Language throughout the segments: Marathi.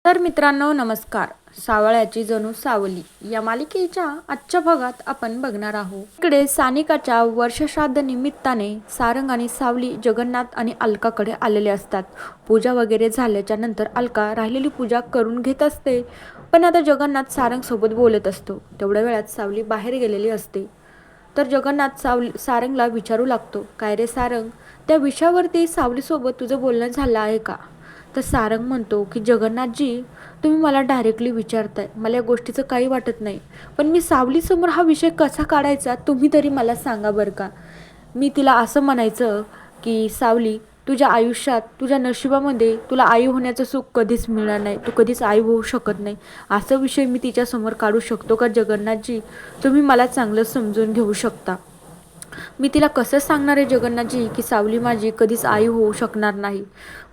तर मित्रांनो नमस्कार. सावळ्याची जणू सावली या मालिकेच्या आजच्या भागात आपण बघणार आहोत. इकडे सानिकाच्या वर्षश्राद्ध निमित्ताने सारंग आणि सावली जगन्नाथ आणि अलकाकडे आलेले असतात. पूजा वगैरे झाल्याच्या नंतर अलका राहिलेली पूजा करून घेत असते, पण आता जगन्नाथ सारंग सोबत बोलत असतो. तेवढ्या वेळात सावली बाहेर गेलेली असते. तर जगन्नाथ सारंगला विचारू लागतो, काय रे सारंग, त्या विषयावरती सावलीसोबत तुझं बोलणं झालं आहे का? तर सारंग म्हणतो की जगन्नाथजी, तुम्ही मला डायरेक्टली विचारताय, मला या गोष्टीचं काही वाटत नाही, पण मी सावलीसमोर हा विषय कसा काढायचा तुम्ही तरी मला सांगा बरं का. मी तिला असं म्हणायचं की सावली, तुझ्या आयुष्यात तुझ्या नशिबामध्ये तुला आई होण्याचं सुख कधीच मिळणार नाही, तू कधीच आई होऊ शकत नाही, असा विषय मी तिच्यासमोर काढू शकतो का जगन्नाथजी? तुम्ही मला चांगलं समजून घेऊ शकता. मी तिला कसं सांगणार आहे जगन्नाथजी की सावली माझी कधीच आई होऊ शकणार नाही.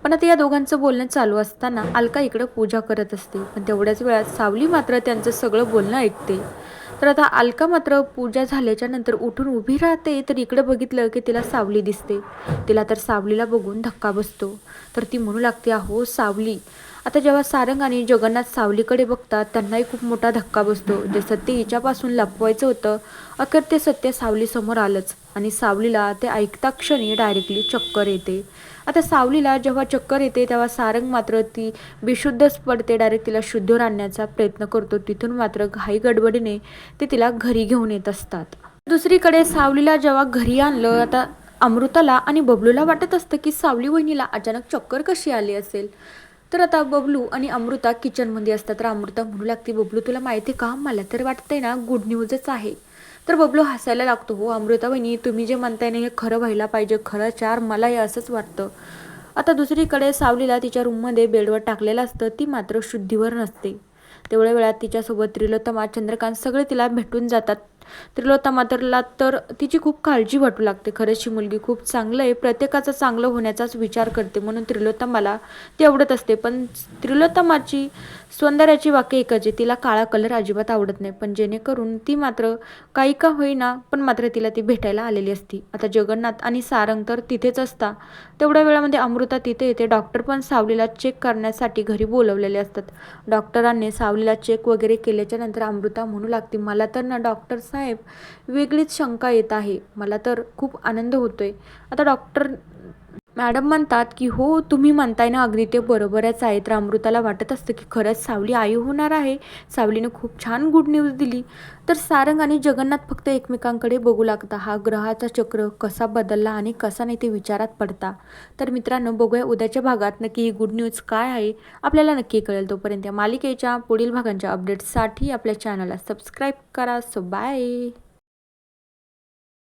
पण आता या दोघांचं बोलणं चालू असताना अलका इकडं पूजा करत असते, पण तेवढ्याच वेळात सावली मात्र त्यांचं सगळं बोलणं ऐकते. तर आता अलका मात्र पूजा झाल्याच्या नंतर उठून उभी राहते, तर इकडं बघितलं की तिला सावली दिसते. तिला तर सावलीला बघून धक्का बसतो. तर ती म्हणू लागते, अहो सावली. आता जेव्हा सारंग आणि जगन्नाथ सावलीकडे बघतात त्यांनाही खूप मोठा धक्का बसतो. जे सत्य हिच्यापासून लपवायचं होतं, अखेर ते सत्य सावलीसमोर आलंच आणि सावलीला ते ऐकता क्षणी डायरेक्टली चक्कर येते. आता सावलीला जेव्हा चक्कर येते तेव्हा सारंग मात्र ती बेशुद्धच पडते. डायरेक्ट तिला शुद्धीवर आणण्याचा प्रयत्न करतो. तिथून मात्र घाई गडबडीने ते तिला घरी घेऊन येत असतात. दुसरीकडे सावलीला जेव्हा घरी आणलं, आता अमृताला आणि बबलूला वाटत असतं की सावली वहिनीला अचानक चक्कर कशी आली असेल. तर आता बबलू आणि अमृता किचनमध्ये असतात. तर अमृता म्हणू लागते, बबलू तुला माहिती आहे का, मला तर वाटतंय ना गुड न्यूजच आहे. तर बबलू हसायला लागतो, हो अमृता वहिनी, तुम्ही जे म्हणताय ना हे खरं व्हायला पाहिजे, खरं चार मला हे असंच वाटतं. आता दुसरीकडे सावलीला तिच्या रूममध्ये बेडवर टाकलेलं असतं, ती मात्र शुद्धीवर नसते. तेवढ्या वेळात तिच्यासोबत त्रिलोत्तमा, चंद्रकांत सगळे तिला भेटून जातात. त्रिलोत्तमा तर तिची खूप काळजी वाटू लागते. खरंच ही मुलगी खूप चांगलं आहे, प्रत्येकाचं चांगलं होण्याचाच विचार करते, म्हणून त्रिलोत्तमाला ती आवडत असते. पण त्रिलोत्तमाची सौंदर्याची वाक्य एकच आहे, तिला काळा कलर अजिबात आवडत नाही. पण जेणेकरून ती मात्र काही का होईना पण मात्र तिला ती भेटायला आलेली असती. आता जगन्नाथ आणि सारंग तर तिथेच असता. तेवढ्या वेळामध्ये अमृता तिथे येते. डॉक्टर पण सावलीला चेक करण्यासाठी घरी बोलवलेले असतात. डॉक्टरांनी सावलीला चेक वगैरे केल्याच्या नंतर अमृता म्हणू लागते, मला तर ना डॉक्टर साहेब वेगळीच शंका येत आहे, मला तर खूप आनंद होतोय. आता डॉक्टर मॅडम म्हणतात की हो तुम्ही म्हणताय ना अगदी ते बरोबरच आहे. तर अमृताला वाटत असतं की खरंच सावली आई होणार आहे, सावलीने खूप छान गुड न्यूज दिली. तर सारंग आणि जगन्नाथ फक्त एकमेकांकडे बघू लागता. हा ग्रहाचा चक्र कसा बदलला आणि कसा नाही ते विचारात पडता. तर मित्रांनो बघूया उद्याच्या भागात नक्की ही गुड न्यूज काय आहे, आपल्याला नक्की कळेल. तोपर्यंत या मालिकेच्या पुढील भागांच्या अपडेट्ससाठी आपल्या चॅनलला सबस्क्राईब करा. So bye.